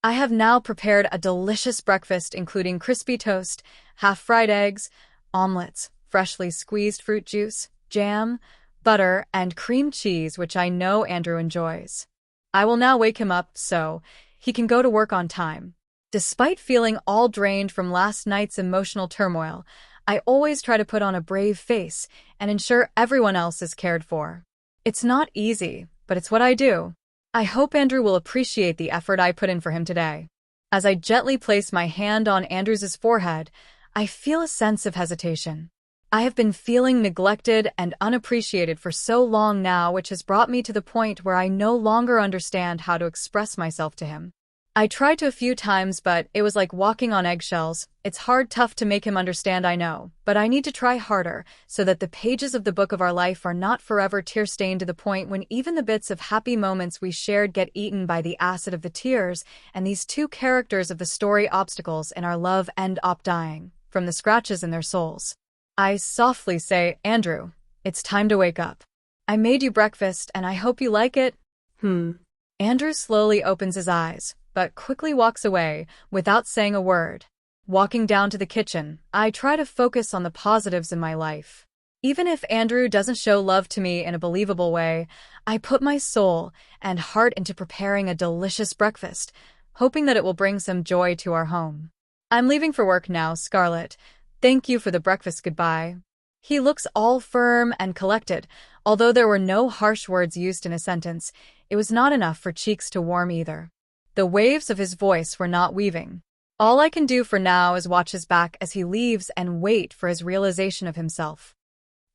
I have now prepared a delicious breakfast including crispy toast, half-fried eggs, omelets, freshly squeezed fruit juice, jam, butter, and cream cheese, which I know Andrew enjoys. I will now wake him up so he can go to work on time. Despite feeling all drained from last night's emotional turmoil, I always try to put on a brave face and ensure everyone else is cared for. It's not easy, but it's what I do. I hope Andrew will appreciate the effort I put in for him today. As I gently place my hand on Andrew's forehead, I feel a sense of hesitation. I have been feeling neglected and unappreciated for so long now, which has brought me to the point where I no longer understand how to express myself to him. I tried to a few times, but it was like walking on eggshells. It's tough to make him understand, I know, but I need to try harder so that the pages of the book of our life are not forever tear-stained to the point when even the bits of happy moments we shared get eaten by the acid of the tears, and these two characters of the story obstacles in our love end up dying from the scratches in their souls. I softly say, Andrew, it's time to wake up. I made you breakfast and I hope you like it. Andrew slowly opens his eyes, but quickly walks away without saying a word. Walking down to the kitchen, I try to focus on the positives in my life. Even if Andrew doesn't show love to me in a believable way, I put my soul and heart into preparing a delicious breakfast, hoping that it will bring some joy to our home. I'm leaving for work now, Scarlett. Thank you for the breakfast, goodbye. He looks all firm and collected. Although there were no harsh words used in a sentence, it was not enough for cheeks to warm either. The waves of his voice were not weaving. All I can do for now is watch his back as he leaves and wait for his realization of himself.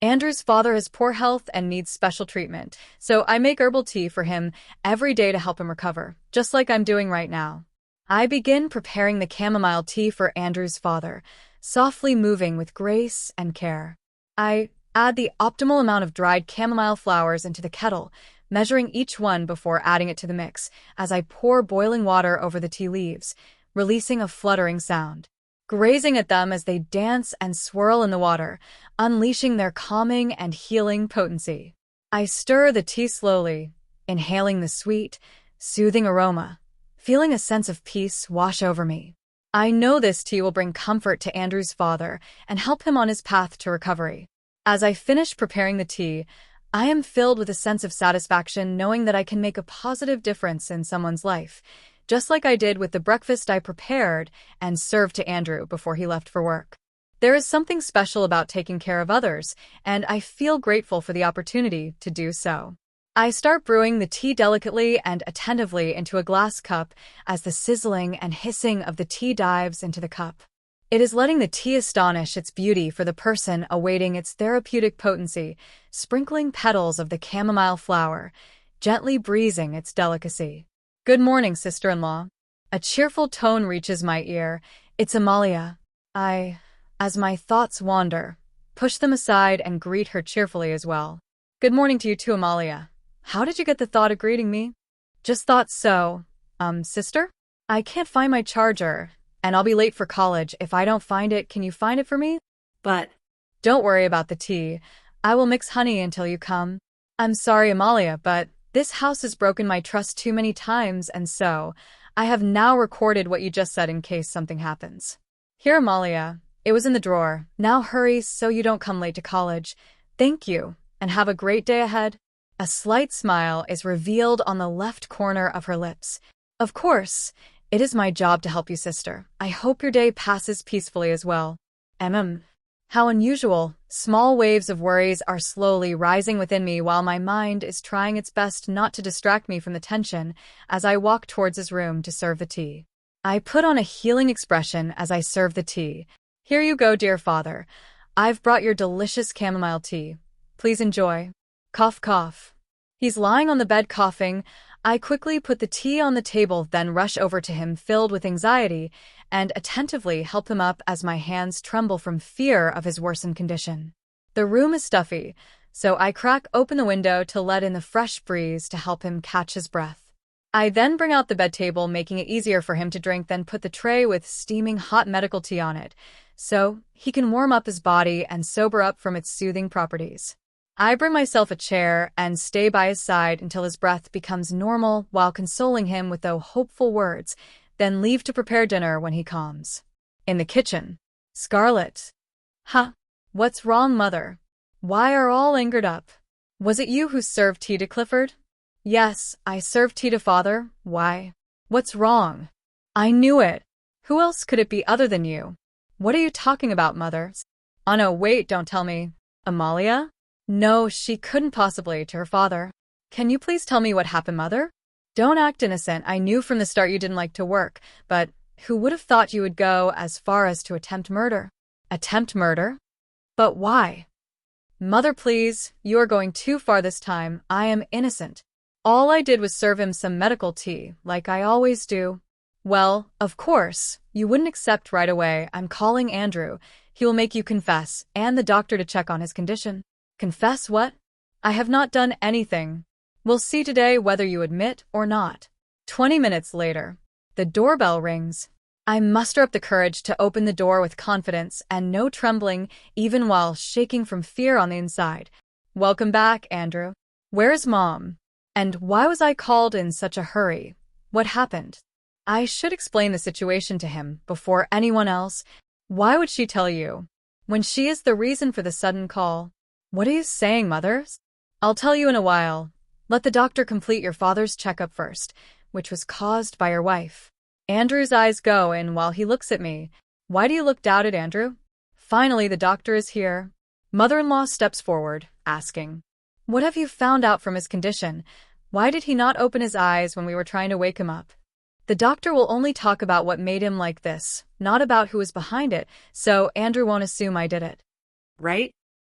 Andrew's father has poor health and needs special treatment, so I make herbal tea for him every day to help him recover, just like I'm doing right now. I begin preparing the chamomile tea for Andrew's father, softly moving with grace and care. I add the optimal amount of dried chamomile flowers into the kettle, measuring each one before adding it to the mix, as I pour boiling water over the tea leaves, releasing a fluttering sound, grazing at them as they dance and swirl in the water, unleashing their calming and healing potency. I stir the tea slowly, inhaling the sweet, soothing aroma, feeling a sense of peace wash over me. I know this tea will bring comfort to Andrew's father and help him on his path to recovery. As I finish preparing the tea, I am filled with a sense of satisfaction knowing that I can make a positive difference in someone's life, just like I did with the breakfast I prepared and served to Andrew before he left for work. There is something special about taking care of others, and I feel grateful for the opportunity to do so. I start brewing the tea delicately and attentively into a glass cup as the sizzling and hissing of the tea dives into the cup. It is letting the tea astonish its beauty for the person awaiting its therapeutic potency, sprinkling petals of the chamomile flower, gently breezing its delicacy. Good morning, sister-in-law. A cheerful tone reaches my ear. It's Amalia. As my thoughts wander, push them aside and greet her cheerfully as well. Good morning to you too, Amalia. How did you get the thought of greeting me? Just thought so. Sister? I can't find my charger, and I'll be late for college. If I don't find it, can you find it for me? But don't worry about the tea. I will mix honey until you come. I'm sorry, Amalia, but this house has broken my trust too many times, and so I have now recorded what you just said in case something happens. Here, Amalia. It was in the drawer. Now hurry so you don't come late to college. Thank you, and have a great day ahead. A slight smile is revealed on the left corner of her lips. Of course, it is my job to help you, sister. I hope your day passes peacefully as well. How unusual. Small waves of worries are slowly rising within me while my mind is trying its best not to distract me from the tension as I walk towards his room to serve the tea. I put on a healing expression as I serve the tea. Here you go, dear father. I've brought your delicious chamomile tea. Please enjoy. Cough, cough. He's lying on the bed coughing. I quickly put the tea on the table, then rush over to him filled with anxiety and attentively help him up as my hands tremble from fear of his worsened condition. The room is stuffy, so I crack open the window to let in the fresh breeze to help him catch his breath. I then bring out the bed table, making it easier for him to drink, then put the tray with steaming hot medical tea on it, so he can warm up his body and sober up from its soothing properties. I bring myself a chair and stay by his side until his breath becomes normal while consoling him with hopeful words, then leave to prepare dinner when he calms. In the kitchen. Scarlet. Huh? What's wrong, Mother? Why are all angered up? Was it you who served tea to Clifford? Yes, I served tea to Father. Why? What's wrong? I knew it. Who else could it be other than you? What are you talking about, Mother? Oh no, wait, don't tell me. Amalia? No, she couldn't possibly, to her father. Can you please tell me what happened, Mother? Don't act innocent. I knew from the start you didn't like to work, but who would have thought you would go as far as to attempt murder? Attempt murder? But why? Mother, please, you are going too far this time. I am innocent. All I did was serve him some medical tea, like I always do. Well, of course, you wouldn't accept right away. I'm calling Andrew. He will make you confess, and the doctor to check on his condition. Confess what? I have not done anything. We'll see today whether you admit or not. 20 minutes later. The doorbell rings. I muster up the courage to open the door with confidence and no trembling, even while shaking from fear on the inside. Welcome back, Andrew. Where's Mom? And why was I called in such a hurry? What happened? I should explain the situation to him before anyone else. Why would she tell you? When she is the reason for the sudden call. What are you saying, Mother? I'll tell you in a while. Let the doctor complete your father's checkup first, which was caused by your wife. Andrew's eyes go in while he looks at me. Why do you look doubted, Andrew? Finally, the doctor is here. Mother-in-law steps forward, asking, what have you found out from his condition? Why did he not open his eyes when we were trying to wake him up? The doctor will only talk about what made him like this, not about who was behind it, so Andrew won't assume I did it. Right?